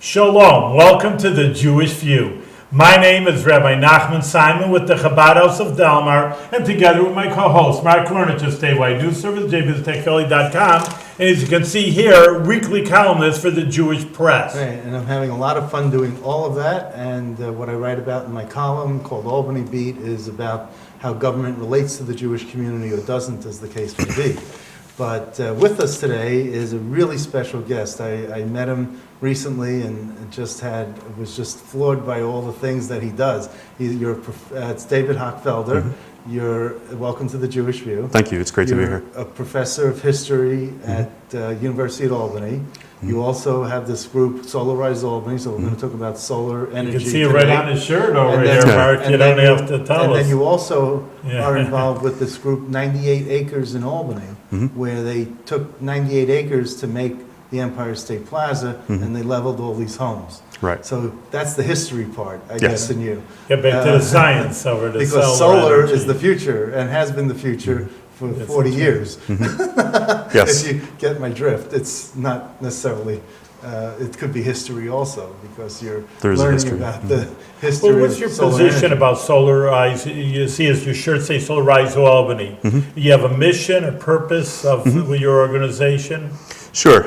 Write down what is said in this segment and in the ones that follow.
Shalom, welcome to the Jewish View. My name is Rabbi Nachman Simon with the Chabad House of Delmar, and together with my co-host Mark Wernick of Statewide News Service, jbiztechphilly.com, and as you can see here, weekly columnist for the Jewish Press. Right, and I'm having a lot of fun doing all of that, and what I write about in my column called Albany Beat is about how government relates to the Jewish community or doesn't, as the case may be. But with us today is a really special guest. I met him recently and was just floored by all the things that he does. It's David Hochfelder. Mm-hmm. You're welcome to the Jewish View. Thank you. It's great to be here. You're a professor of history at University at Albany. Mm-hmm. You also have this group, Solarize Albany, so we're going to talk about solar energy. You can see it right on his shirt over here, Mark. You don't have to tell us. And then you also are involved with this group, 98 Acres in Albany, where they took 98 acres to make the Empire State Plaza, and they leveled all these homes. Right. So that's the history part, I guess, in you. Get back to the science over the because solar is the future and has been the future for 40 years. Yes. If you get my drift, it's not necessarily, it could be history also, because you're learning about the history Well, what's your position about Solarize? You see, as your shirt say Solarize Albany. You have a mission, a purpose of your organization? Sure.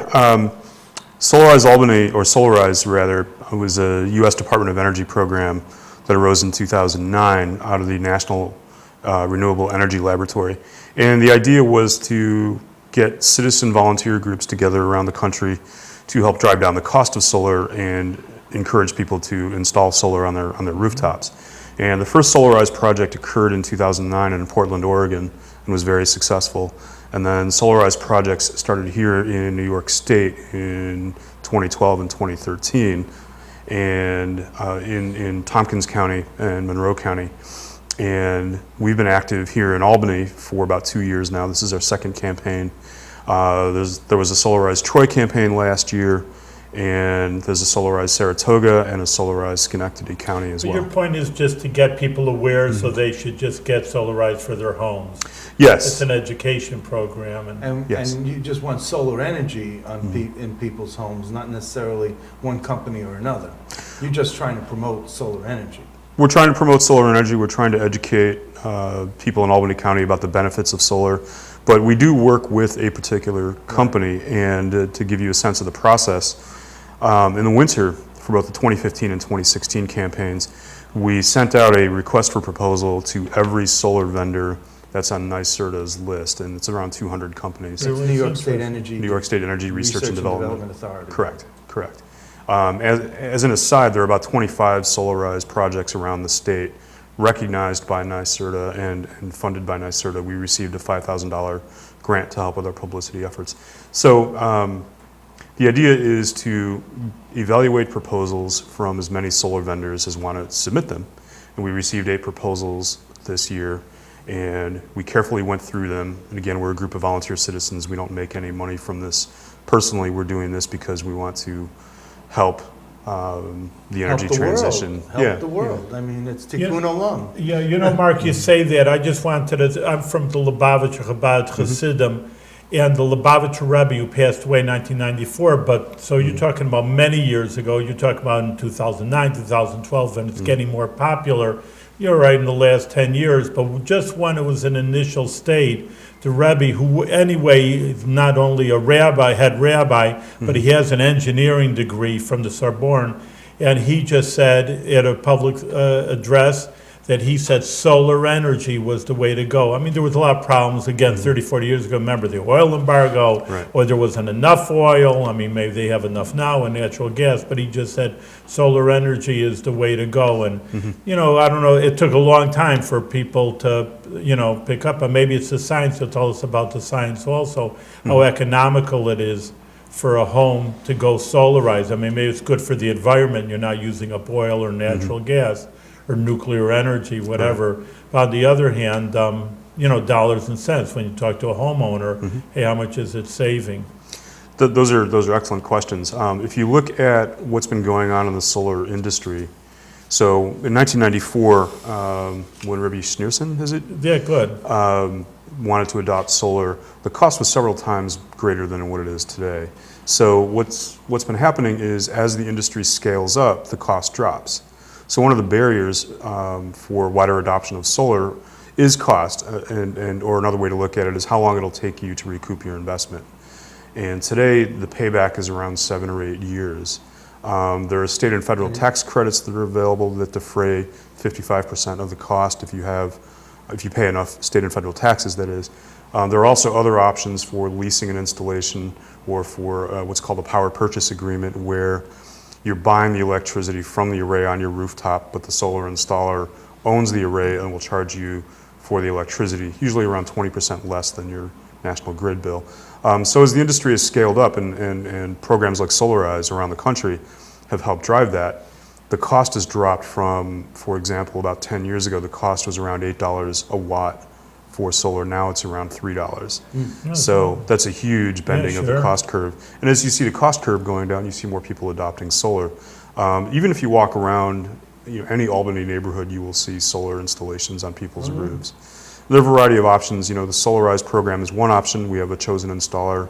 Solarize Albany, or Solarize rather, was a U.S. Department of Energy program that arose in 2009 out of the National Renewable Energy Laboratory. And the idea was to get citizen volunteer groups together around the country to help drive down the cost of solar and encourage people to install solar on their rooftops. And the first Solarize project occurred in 2009 in Portland, Oregon, and was very successful. And then Solarize projects started here in New York State in 2012 and 2013, and in Tompkins County and Monroe County. And we've been active here in Albany for about 2 years now. This is our second campaign. There was a Solarize Troy campaign last year, and there's a Solarize Saratoga and a Solarize Schenectady County as well. Your point is just to get people aware so they should just get Solarize for their homes. Yes. It's an education program. And you just want solar energy in people's homes, not necessarily one company or another. You're just trying to promote solar energy. We're trying to promote solar energy. We're trying to educate people in Albany County about the benefits of solar. But we do work with a particular company, and to give you a sense of the process, in the winter, for both the 2015 and 2016 campaigns, we sent out a request for proposal to every solar vendor that's on NYSERDA's list, and it's around 200 companies. It's New York State Energy Research and Development Authority. Correct. As an aside, there are about 25 Solarize projects around the state recognized by NYSERDA and funded by NYSERDA. We received a $5,000 grant to help with our publicity efforts. So the idea is to evaluate proposals from as many solar vendors as want to submit them. And we received 8 proposals this year, and we carefully went through them. And again, we're a group of volunteer citizens. We don't make any money from this personally. We're doing this because we want to help the energy transition. Help the world. I mean, it's tikkun olam. Yeah, you know, Mark, you say that. I just wanted to, I'm from the Lubavitcher Chabad Hasidim, and the Lubavitcher Rebbe who passed away in 1994, but so you're talking about many years ago, you're talking about in 2009, 2012, and it's getting more popular. You're right, in the last 10 years, but just when it was an initial state, the Rebbe, who anyway is not only a rabbi, head rabbi, but he has an engineering degree from the Sorbonne, and he just said at a public address that he said solar energy was the way to go. I mean, there was a lot of problems, again, 30, 40 years ago. Remember the oil embargo, or there wasn't enough oil. I mean, maybe they have enough now in natural gas, but he just said solar energy is the way to go. And, you know, I don't know, it took a long time for people to, you know, pick up. And maybe it's the science. You'll tell us about the science also, how economical it is for a home to go solarize. I mean, maybe it's good for the environment. You're not using up oil or natural gas or nuclear energy, whatever. Right. But on the other hand, you know, dollars and cents. When you talk to a homeowner, hey, how much is it saving? Those are excellent questions. If you look at what's been going on in the solar industry, so in 1994, when Rabbi Schneerson, is it? Yeah, good. Wanted to adopt solar, the cost was several times greater than what it is today. So what's been happening is as the industry scales up, the cost drops. So one of the barriers for wider adoption of solar is cost, or another way to look at it is how long it'll take you to recoup your investment. And today, the payback is around 7 or 8 years. There are state and federal tax credits that are available that defray 55% of the cost if you pay enough state and federal taxes, that is. There are also other options for leasing an installation or for what's called a power purchase agreement, where you're buying the electricity from the array on your rooftop, but the solar installer owns the array and will charge you for the electricity, usually around 20% less than your national grid bill. So as the industry has scaled up and programs like Solarize around the country have helped drive that, the cost has dropped from, for example, about 10 years ago, the cost was around $8 a watt for solar. Now it's around $3. So that's a huge bending of the cost curve. And as you see the cost curve going down, you see more people adopting solar. Even if you walk around any Albany neighborhood, you will see solar installations on people's roofs. There are a variety of options. The Solarize program is one option. We have a chosen installer,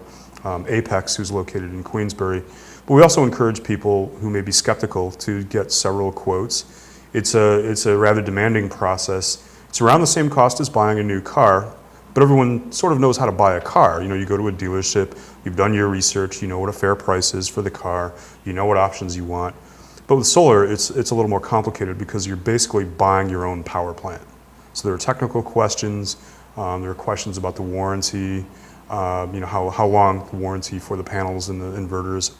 Apex, who's located in Queensbury. But we also encourage people who may be skeptical to get several quotes. It's a rather demanding process. It's around the same cost as buying a new car, but everyone sort of knows how to buy a car. You go to a dealership, you've done your research, you know what a fair price is for the car, you know what options you want. But with solar, it's a little more complicated because you're basically buying your own power plant. So there are technical questions, there are questions about the warranty, how long the warranty for the panels and the inverters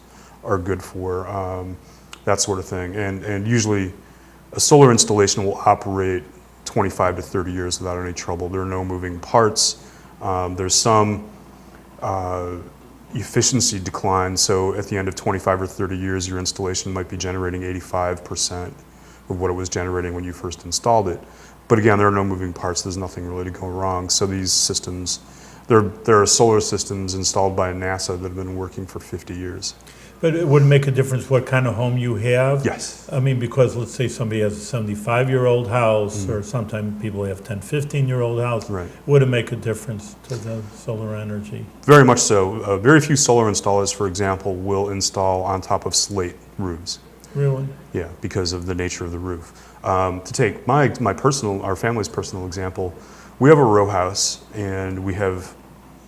are good for, that sort of thing. And usually a solar installation will operate 25 to 30 years without any trouble. There are no moving parts. There's some efficiency decline, so at the end of 25 or 30 years, your installation might be generating 85% of what it was generating when you first installed it. But again, there are no moving parts. There's nothing really to go wrong. So these systems, there are solar systems installed by NASA that have been working for 50 years. But it wouldn't make a difference what kind of home you have? Yes. I mean, because let's say somebody has a 75-year-old house, or sometimes people have 10, 15-year-old house. Right. Would it make a difference to the solar energy? Very much so. Very few solar installers, for example, will install on top of slate roofs. Really? Yeah, because of the nature of the roof. To take our family's personal example, we have a row house and we have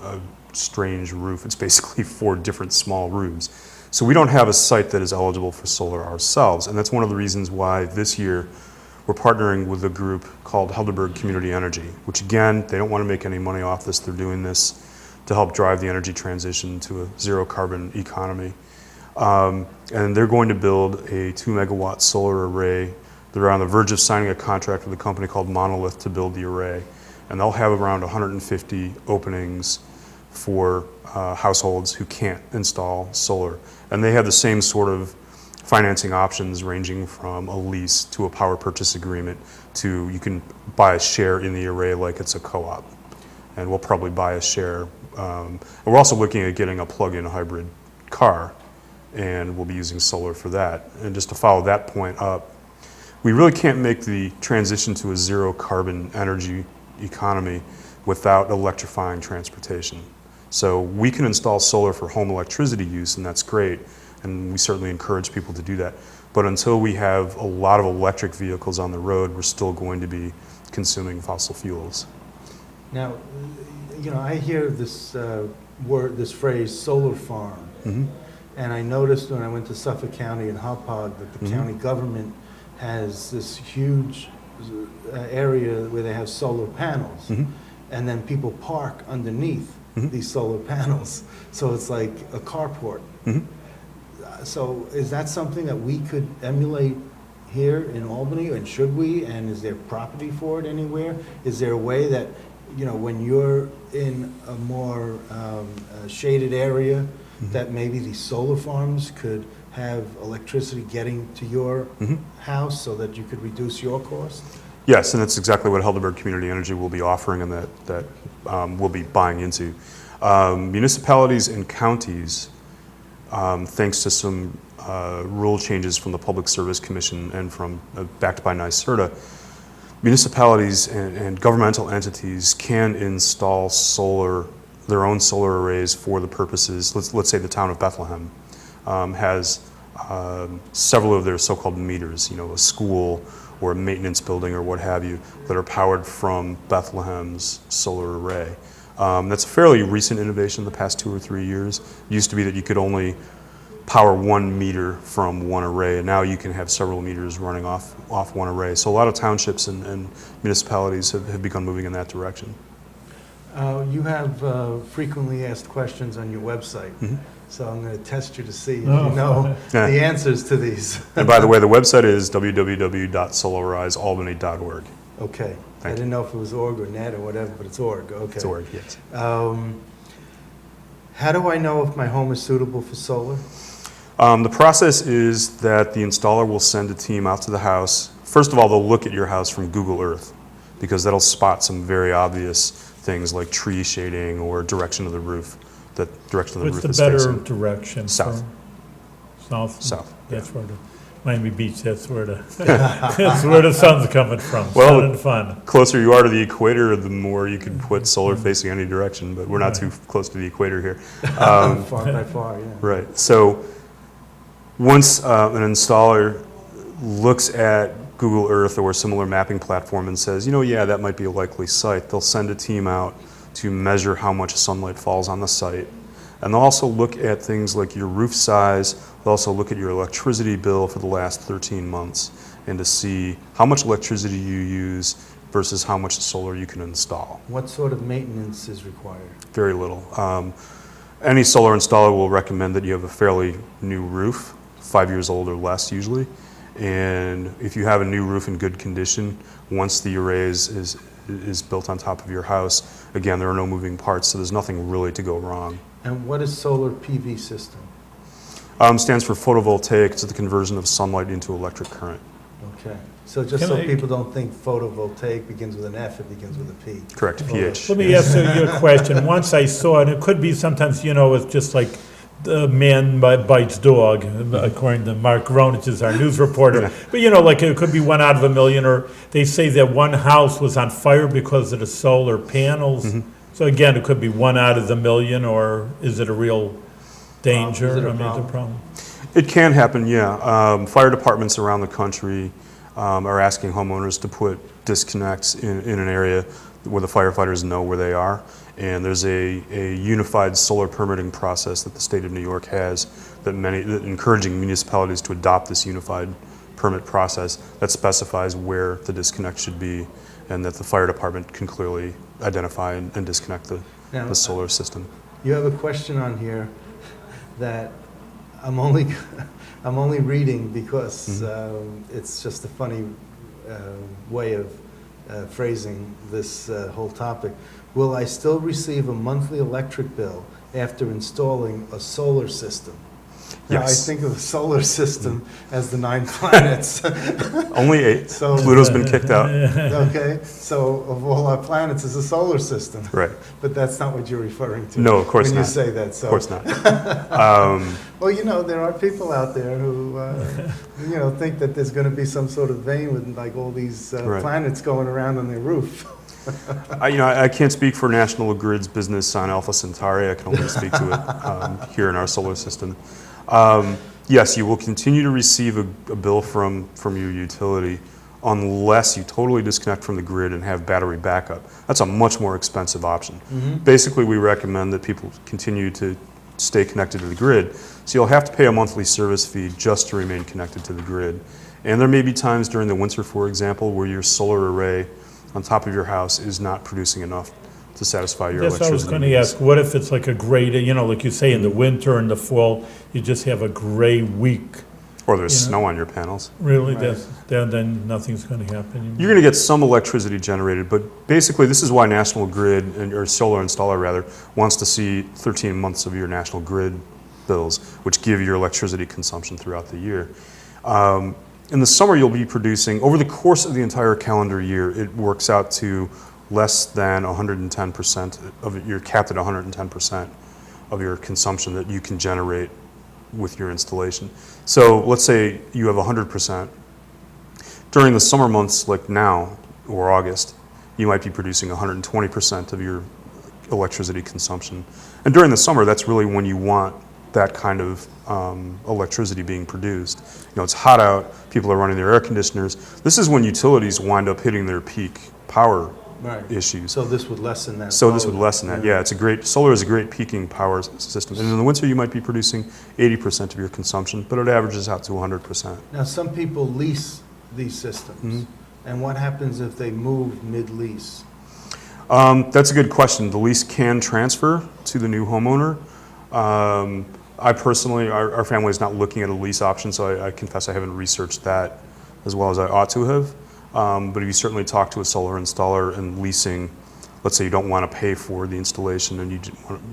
a strange roof. It's basically 4 different small roofs. So we don't have a site that is eligible for solar ourselves, and that's one of the reasons why this year we're partnering with a group called Heidelberg Community Energy, which again, they don't want to make any money off this. They're doing this to help drive the energy transition to a zero carbon economy. And they're going to build a 2 megawatt solar array. They're on the verge of signing a contract with a company called Monolith to build the array. And they'll have around 150 openings for households who can't install solar. And they have the same sort of financing options ranging from a lease to a power purchase agreement to you can buy a share in the array like it's a co-op. And we'll probably buy a share. And we're also looking at getting a plug-in hybrid car, and we'll be using solar for that. And just to follow that point up, we really can't make the transition to a zero carbon energy economy without electrifying transportation. So we can install solar for home electricity use, and that's great, and we certainly encourage people to do that. But until we have a lot of electric vehicles on the road, we're still going to be consuming fossil fuels. Now, I hear this this phrase, solar farm. Mm-hmm. And I noticed when I went to Suffolk County and Hauppauge that the county government has this huge area where they have solar panels. And then people park underneath these solar panels. So it's like a carport. So is that something that we could emulate here in Albany, and should we? And is there property for it anywhere? Is there a way that, when you're in a more shaded area, that maybe these solar farms could have electricity getting to your house so that you could reduce your cost? Yes, and that's exactly what Heidelberg Community Energy will be offering and that we'll be buying into. Municipalities and counties, thanks to some rule changes from the Public Service Commission and from backed by NYSERDA, municipalities and governmental entities can install solar their own solar arrays for the purposes, let's say the town of Bethlehem has several of their so-called meters, a school or a maintenance building or what have you, that are powered from Bethlehem's solar array. That's a fairly recent innovation in the past 2 or 3 years. It used to be that you could only power 1 meter from one array, and now you can have several meters running off one array. So a lot of townships and municipalities have begun moving in that direction. You have frequently asked questions on your website, Mhm. so I'm going to test you to see if Oh. you know Yeah. the answers to these. And by the way, the website is www.solarizealbany.org. Okay. I Thank didn't know if it was org or net or whatever, but it's org. Okay. It's org, yes. How do I know if my home is suitable for solar? The process is that the installer will send a team out to the house. First of all, they'll look at your house from Google Earth, because that'll spot some very obvious things like tree shading or direction of the roof. The direction of the What's roof the is better facing. direction? South. South? South, That's where the, Miami Beach, that's where the, that's where the sun's coming from. Well, Sun and fun. Closer you are to the equator, the more you can put solar facing any direction, but we're not too close to the equator here. Far by far, yeah. Right. So once an installer looks at Google Earth or a similar mapping platform and says, yeah, that might be a likely site, they'll send a team out to measure how much sunlight falls on the site. And they'll also look at things like your roof size. They'll also look at your electricity bill for the last 13 months and to see how much electricity you use versus how much solar you can install. What sort of maintenance is required? Very little. Any solar installer will recommend that you have a fairly new roof, 5 years old or less usually. And if you have a new roof in good condition, once the array is built on top of your house, again, there are no moving parts, so there's nothing really to go wrong. And what is solar PV system? Stands for photovoltaic. It's the conversion of sunlight into electric current. Okay. So just Can so I- people don't think photovoltaic begins with an F, it begins with a P. Correct, PH. Let me ask you a question. Once I saw it, it could be sometimes, it's just like the man bites dog, according to Mark Gronich, is our news reporter. Yeah. But, like it could be 1 out of a million, or they say that one house was on fire because of the solar panels. Mhm. So again, it could be 1 out of the million, or is it a real danger? Is it a It's a problem? problem. It can happen, yeah. Fire departments around the country are asking homeowners to put disconnects in an area where the firefighters know where they are. And there's a unified solar permitting process that the state of New York has that encouraging municipalities to adopt this unified permit process that specifies where the disconnect should be and that the fire department can clearly identify and disconnect Now, the solar system. You have a question on here that I'm only reading because it's just a funny way of phrasing this whole topic. Will I still receive a monthly electric bill after installing a solar system? Now, I Yes. think of the solar system as the 9 planets. Only 8. So- Pluto's been kicked out. Okay, so of all our planets is a solar system. Right. But that's not what you're referring to. No, of course when not. you say that. So. Of course not. Well, there are people out there who, think that there's going to be some sort of vein with like all these Right. planets going around on their roof. I can't speak for National Grid's business on Alpha Centauri. I can only speak to it here in our solar system. Yes, you will continue to receive a bill from your utility unless you totally disconnect from the grid and have battery backup. That's a much more expensive option. Basically, we recommend that people continue to stay connected to the grid. So you'll have to pay a monthly service fee just to remain connected to the grid. And there may be times during the winter, for example, where your solar array on top of your house is not producing enough to satisfy your Yes, I was electricity going to needs. ask, what if it's like a gray, like you say, in the winter and the fall, you just have a gray week? Or there's Yeah. snow on your panels. Really, Right. then nothing's going to happen. You're going to get some electricity generated, but basically this is why National Grid, or solar installer rather, wants to see 13 months of your National Grid bills, which give your electricity consumption throughout the year. In the summer, you'll be producing, over the course of the entire calendar year, it works out to less than 110% of it. You're capped at 110% of your consumption that you can generate with your installation. So let's say you have 100%. During the summer months like now, or August, you might be producing 120% of your electricity consumption. And during the summer, that's really when you want that kind of electricity being produced. You know, it's hot out, people are running their air conditioners. This is when utilities wind up hitting their peak power issues. So this would lessen that. So this would lessen that, yeah. Solar is a great peaking power system. And in the winter, you might be producing 80% of your consumption, but it averages out to 100%. Now, some people lease these systems. And what happens if they move mid-lease? That's a good question. The lease can transfer to the new homeowner. I personally, our family is not looking at a lease option, so I confess I haven't researched that as well as I ought to have. But if you certainly talk to a solar installer and leasing, let's say you don't want to pay for the installation and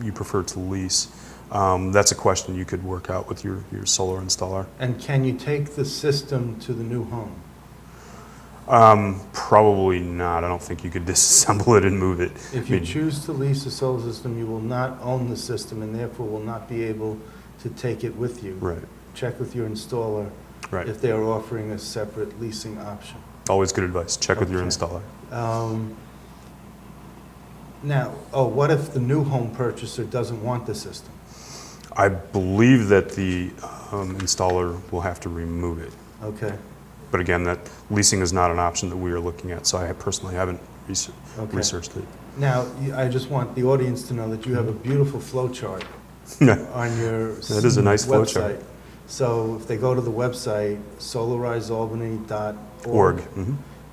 you prefer to lease, that's a question you could work out with your solar installer. And can you take the system to the new home? Probably not. I don't think you could disassemble it and move it. If you choose to lease a solar system, you will not own the system and therefore will not be able to take it with you. Right. Check with your installer if they are offering a separate leasing option. Always good advice. Check with your installer. Now, what if the new home purchaser doesn't want the system? I believe that the installer will have to remove it. Okay. But again, that leasing is not an option that we are looking at, so I personally haven't researched it. Now, I just want the audience to know that you have a beautiful flow chart on your That is a nice flow website. chart. So if they go to the website, solarizealbany.org,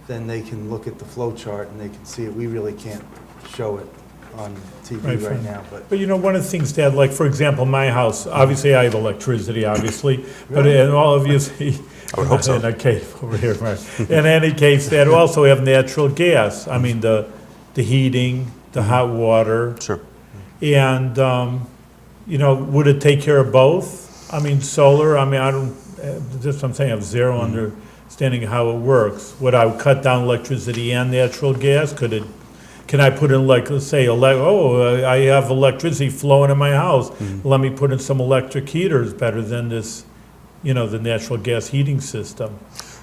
then they can look at the flow chart and they can see it. We really can't show it on TV right now. But you know, one of the things, Dad, like for example, my house, obviously I have electricity, obviously, but in all of you, I would hope so. in a cave over here, right. In any case, Dad, also have natural gas. I mean, the heating, the hot water. Sure. And, you know, would it take care of both? I mean, solar, I mean, I don't, just I'm saying, I have zero understanding of how it works. Would I cut down electricity and natural gas? Can I put in, like, let's say, I have electricity flowing in my house. Let me put in some electric heaters better than this, you know, the natural gas heating system.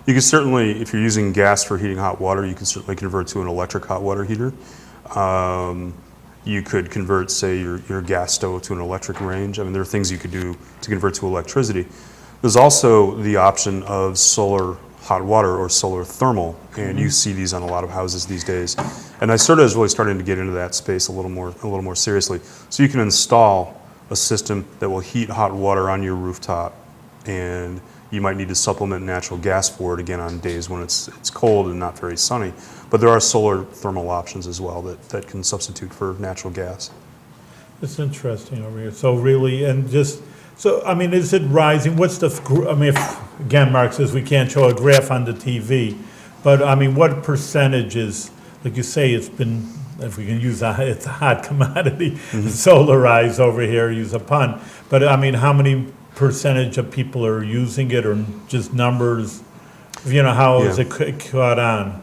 You can certainly, if you're using gas for heating hot water, you can certainly convert to an electric hot water heater. You could convert, say, your gas stove to an electric range. I mean, there are things you could do to convert to electricity. There's also the option of solar hot water or solar thermal, and you see these on a lot of houses these days. And I sort of was really starting to get into that space a little more seriously. So you can install a system that will heat hot water on your rooftop, and you might need to supplement natural gas for it again on days when it's cold and not very sunny. But there are solar thermal options as well that can substitute for natural gas. It's interesting over here. So really, and just, so, I mean, is it rising? What's the, I mean, again, Mark says we can't show a graph on the TV, but I mean, what percentage is, like you say, it's been, if we can use it's a hot commodity, Solarize over here, use a pun. But I mean, how many percentage of people are using it, or just numbers? You know, how is it caught on?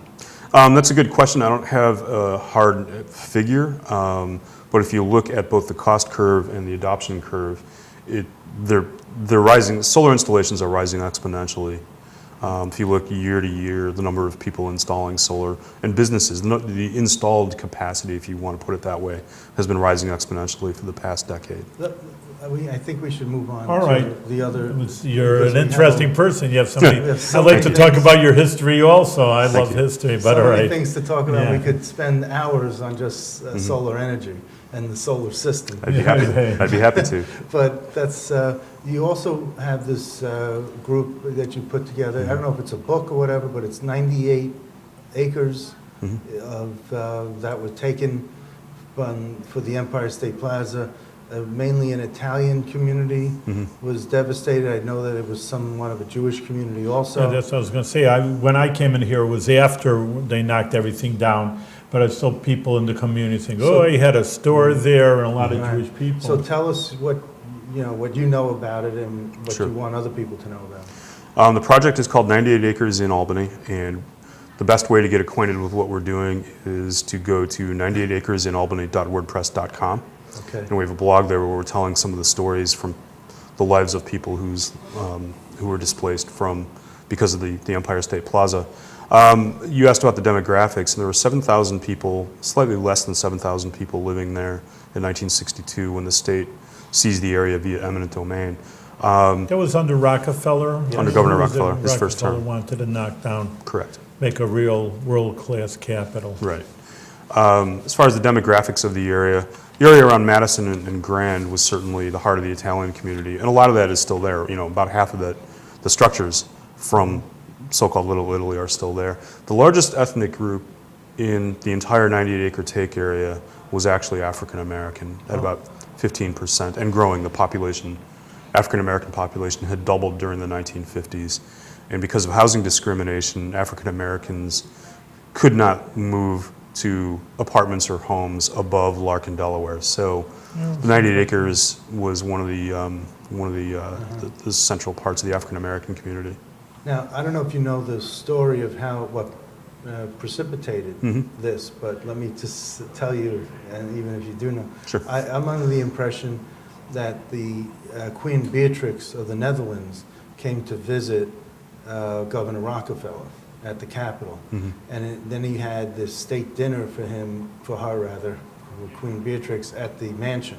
That's a good question. I don't have a hard figure, but if you look at both the cost curve and the adoption curve, they're rising. Solar installations are rising exponentially. If you look year to year, the number of people installing solar and businesses, the installed capacity, if you want to put it that way, has been rising exponentially for the past decade. I think we should move on All right. to the other. You're an interesting person. You have somebody. I'd like to talk about your history also. I love history, but all So many right. things to talk about. Yeah. We could spend hours on just solar energy and the solar system. I'd be happy to. But that's, you also have this group that you put together. I don't know if it's a book or whatever, but it's 98 acres of, that were taken for the Empire State Plaza. Mainly an Italian community was devastated. I know that it was somewhat of a Jewish community also. Yeah, that's what I was going to say. When I came in here, it was after they knocked everything down, but I saw people in the community saying, he had a store there and a lot of Jewish people. So tell us what you know about it and what Sure. you want other people to know about it. The project is called 98 Acres in Albany, and the best way to get acquainted with what we're doing is to go to 98acresinalbany.wordpress.com. Okay. And we have a blog there where we're telling some of the stories from the lives of people who were displaced because of the Empire State Plaza. You asked about the demographics, and there were 7,000 people, slightly less than 7,000 people living there in 1962 when the state seized the area via eminent domain. That was under Rockefeller? Under Governor Who was it Rockefeller, his first term. Rockefeller wanted to knock down, Correct. make a real world-class capital. Right. As far as the demographics of the area around Madison and Grand was certainly the heart of the Italian community, and a lot of that is still there. You know, about half of the structures from so-called Little Italy are still there. The largest ethnic group in the entire 98-acre take area was actually African American at about 15% and growing. The population, African American population, had doubled during the 1950s. And because of housing discrimination, African Americans could not move to apartments or homes above Larkin, Delaware. So the 98 acres was one of the central parts of the African American community. Now, I don't know if you know the story of what precipitated this, but let me just tell you, and even if you do know, Sure. I'm under the impression that the Queen Beatrix of the Netherlands came to visit Governor Rockefeller at the Capitol, and then he had this state dinner for her, Queen Beatrix, at the mansion.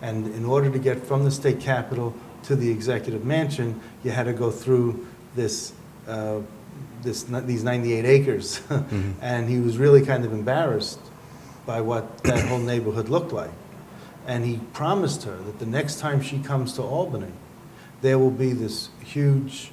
And in order to get from the state capitol to the executive mansion, you had to go through these 98 acres. And he was really kind of embarrassed by what that whole neighborhood looked like. And he promised her that the next time she comes to Albany, there will be this huge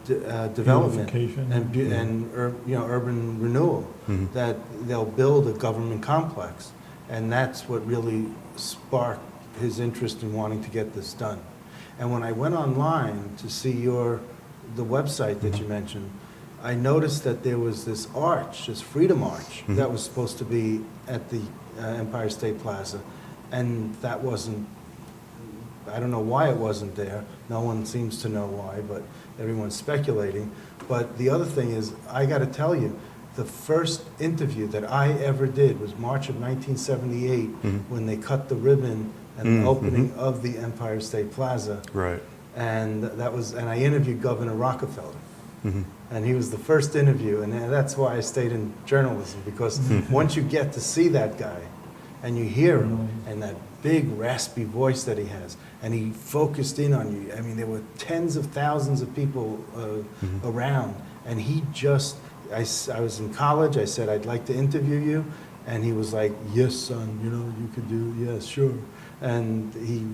development and urban renewal, that they'll build a government complex. And that's what really sparked his interest in wanting to get this done. And when I went online to see the website that you mentioned, I noticed that there was this arch, this Freedom Arch, that was supposed to be at the Empire State Plaza, and that wasn't. I don't know why it wasn't there. No one seems to know why, but everyone's speculating. But the other thing is, I got to tell you, the first interview that I ever did was March of 1978, when they cut the ribbon and the opening of the Empire State Plaza. Right. And I interviewed Governor Rockefeller. And he was the first interview, and that's why I stayed in journalism, because once you get to see that guy and you hear him and that big raspy voice that he has, and he focused in on you. I mean, there were tens of thousands of people around, and he just, I was in college, I said, I'd like to interview you, and he was like, yes, son, you could do, yes, sure. And he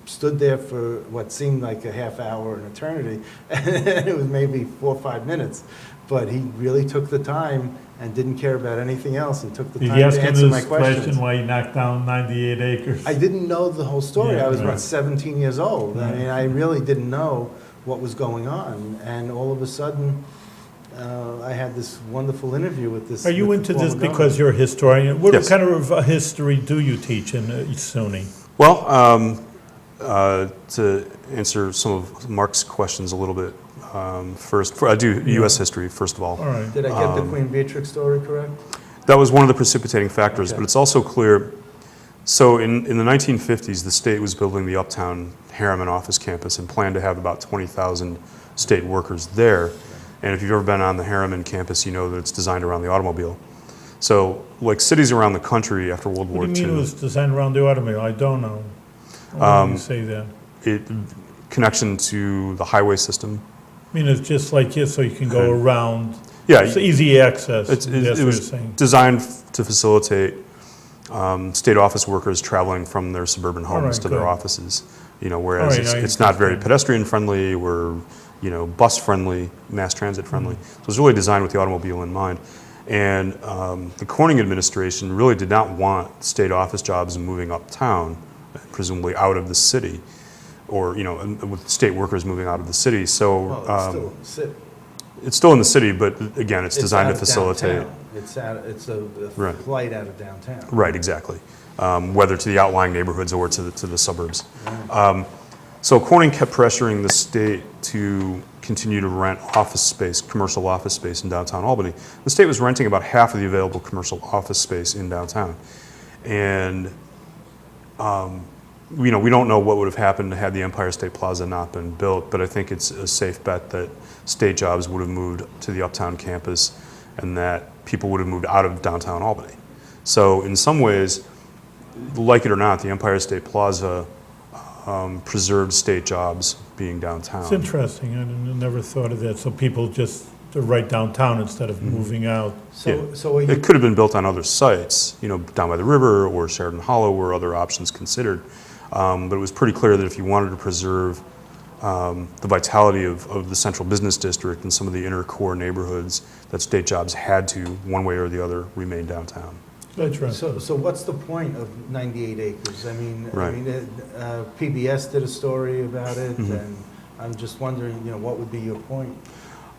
stood there for what seemed like a half hour, an eternity, and it was maybe 4 or 5 minutes. But he really took the time and didn't care about anything else, and took the time to answer my questions. Question why he knocked down 98 acres. I didn't know the whole story. Yeah, I was right. about 17 years old. I mean, I really didn't know what was going on. And all of a sudden, I had this wonderful interview with this. Are you with the into this former because you're a historian? What Yes. kind of history do you teach in SUNY? Well, to answer some of Mark's questions a little bit, first, I do U.S. history, first of all. All right. Did I get the Queen Beatrix story correct? That was one of the precipitating factors, Okay. but it's also clear. So in the 1950s, the state was building the Uptown Harriman office campus and planned to have about 20,000 state workers there. And if you've ever been on the Harriman campus, you know that it's designed around the automobile. So like cities around the country after World War What do you II. mean it was designed around the automobile? I don't know. Why do you say that? Connection to the highway system. I mean, it's just like here, so you can go around. Yeah, It's easy access. It That's what you're was saying. designed to facilitate state office workers traveling from their suburban homes right, to their good. offices. Whereas All right, I it's not very understand. pedestrian friendly or bus friendly, mass transit friendly. So it's really designed with the automobile in mind. And the Corning administration really did not want state office jobs moving uptown, presumably out of the city, or with state workers moving out of the city. So Well, it's still in the city. it's still in the city, but again, it's designed out to of facilitate. downtown. It's a Right. flight out of downtown. Right, exactly. Whether to the outlying neighborhoods or to the suburbs. So Corning kept pressuring the state to continue to rent office space, commercial office space in downtown Albany. The state was renting about half of the available commercial office space in downtown. And we don't know what would have happened had the Empire State Plaza not been built, but I think it's a safe bet that state jobs would have moved to the Uptown campus and that people would have moved out of downtown Albany. So in some ways, like it or not, the Empire State Plaza preserved state jobs being downtown. It's interesting, I never thought of that, so people just are right downtown instead of moving out. So are you, It could have been built on other sites, down by the river or Sheridan Hollow or other options considered. But it was pretty clear that if you wanted to preserve the vitality of the central business district and some of the inner core neighborhoods, that state jobs had to, one way or the other, remain downtown. Interesting. so what's the point of 98 acres? I mean, Right. PBS did a story about it, and I'm just wondering, what would be your point?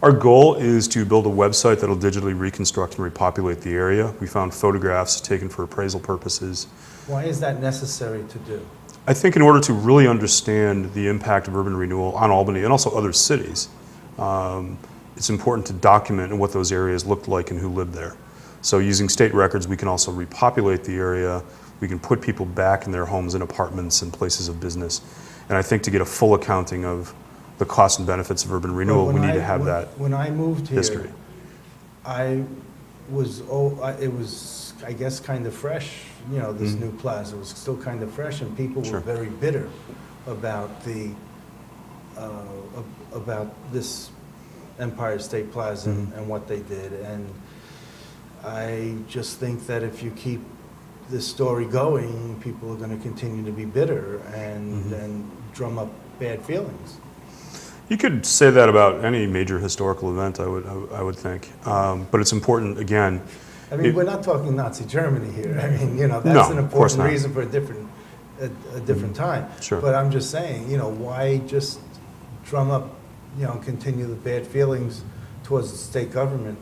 Our goal is to build a website that'll digitally reconstruct and repopulate the area. We found photographs taken for appraisal purposes. Why is that necessary to do? I think in order to really understand the impact of urban renewal on Albany and also other cities, it's important to document what those areas looked like and who lived there. So using state records, we can also repopulate the area. We can put people back in their homes and apartments and places of business. And I think to get a full accounting of the costs and benefits of urban renewal, we need to have that When I moved here, history. it was, I guess, kind of fresh. This new plaza was still kind of fresh, and people Sure. were very bitter about about this Empire State Plaza and what they did. And I just think that if you keep this story going, people are going to continue to be bitter and drum up bad feelings. You could say that about any major historical event, I would think. But it's important, again. I mean, we're not talking Nazi Germany here. I mean, that's No, an of course important not. reason for a different time. Sure. But I'm just saying, why just drum up, continue the bad feelings towards the state government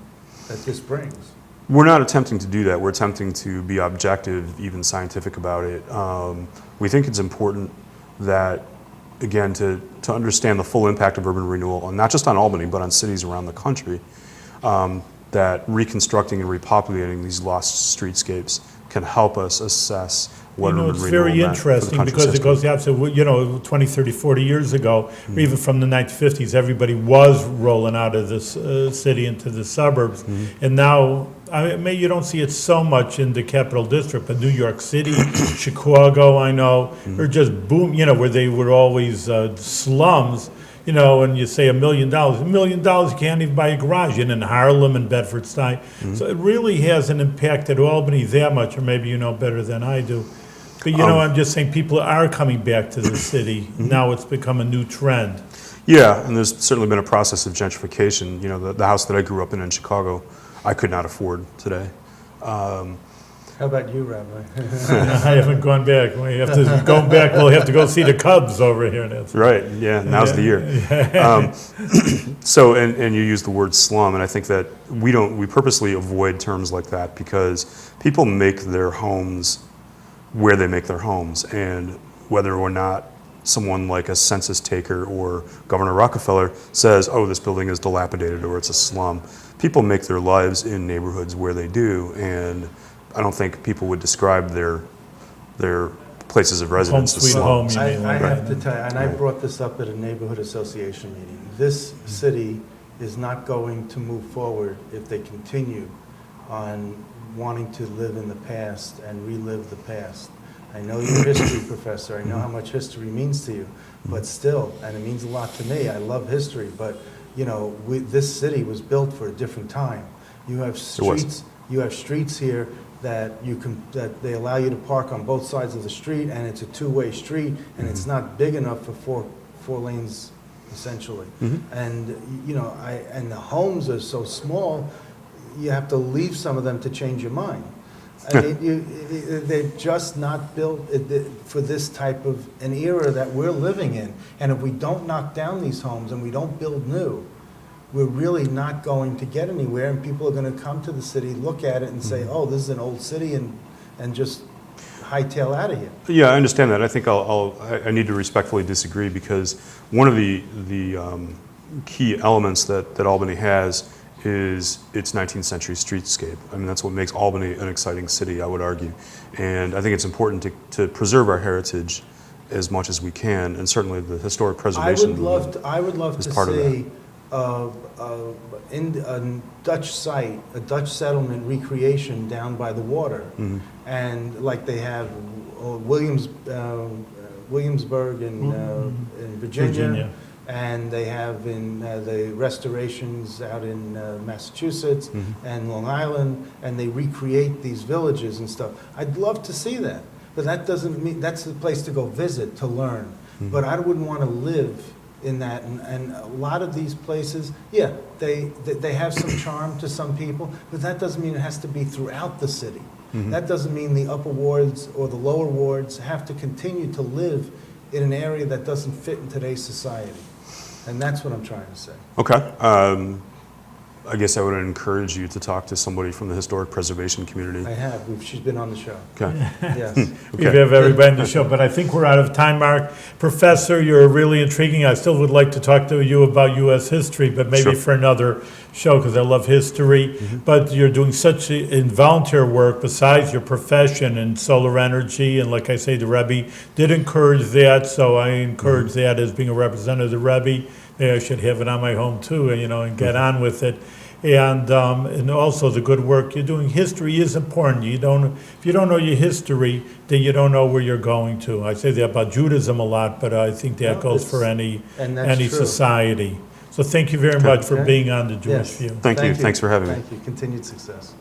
that this brings? We're not attempting to do that. We're attempting to be objective, even scientific about it. We think it's important that, again, to understand the full impact of urban renewal, and not just on Albany, but on cities around the country, that reconstructing and repopulating these lost streetscapes can help us assess what urban It's renewal very meant for the interesting country's because it history. goes the opposite. 20, 30, 40 years ago, or even from the 1950s, everybody was rolling out of this city into the suburbs. And now, you don't see it so much in the capital district, but New York City, Chicago, I know, are just boom, where they were always slums. And you say $1 million. $1 million, you can't even buy a garage. And in Harlem and Bedford-Stuyvesant. So it really hasn't impacted Albany that much, or maybe you know better than I do. But I'm just saying people are coming back to the city. Now it's become a new trend. Yeah, and there's certainly been a process of gentrification. The house that I grew up in Chicago, I could not afford today. How about you, Rabbi? I haven't gone back. We have to go back. We'll have to go see the Cubs over here. That's Right, yeah, now's the year. So, and you use the word slum, and I think that we purposely avoid terms like that because people make their homes where they make their homes, and whether or not someone like a census taker or Governor Rockefeller says, oh, this building is dilapidated or it's a slum, people make their lives in neighborhoods where they do, and I don't think people would describe their places of residence as sweet slums. home, you mean, I like have that. to tell you, and I brought this up at a neighborhood association meeting. This city is not going to move forward if they continue on wanting to live in the past and relive the past. I know you're a history professor. I know how much history means to you, but still, and it means a lot to me. I love history, but this city was built for a different time. You have streets. You have streets here that they allow you to park on both sides of the street, and it's a two-way street, and it's not big enough for four lanes, essentially. And and the homes are so small, you have to leave some of them to change your mind. I mean, they're just not built for this type of an era that we're living in. And if we don't knock down these homes and we don't build new, we're really not going to get anywhere, and people are going to come to the city, look at it, and say, oh, this is an old city, and just hightail out of here. Yeah, I understand that. I think I need to respectfully disagree because one of the key elements that Albany has is its 19th century streetscape. I mean, that's what makes Albany an exciting city, I would argue. And I think it's important to preserve our heritage as much as we can, and certainly the historic I preservation would movement. love to is part of see in a Dutch site, a Dutch settlement recreation down by the water. Mhm. And like they have Williamsburg in Virginia. And they have in the restorations out in Massachusetts and Long Island, and they recreate these villages and stuff. I'd love to see that, but that doesn't mean, that's the place to go visit, to learn. But I wouldn't want to live in that, and a lot of these places, yeah, they have some charm to some people, but that doesn't mean it has to be throughout the city. That doesn't mean the upper wards or the lower wards have to continue to live in an area that doesn't fit in today's society. And that's what I'm trying to say. Okay. I guess I would encourage you to talk to somebody from the historic preservation community. I have. She's been on the show. Okay. Yes. We have everybody in the show, but I think we're out of time, Mark. Professor, you're really intriguing. I still would like to talk to you about U.S. history, but maybe Sure. for another show, because I love history. But you're doing such volunteer work besides your profession in solar energy, and like I say, the Rebbe did encourage that, so I encourage that as being a representative of the Rebbe. Maybe I should have it on my home too, and get on with it. And also the good work you're doing. History is important. If you don't know your history, then you don't know where you're going to. I say that about Judaism a lot, but I think that No, goes for and that's any true. society. So thank you very much for Okay. being on the Jewish Yes. View. Thank you. Thanks for having me. Thank you. Continued success.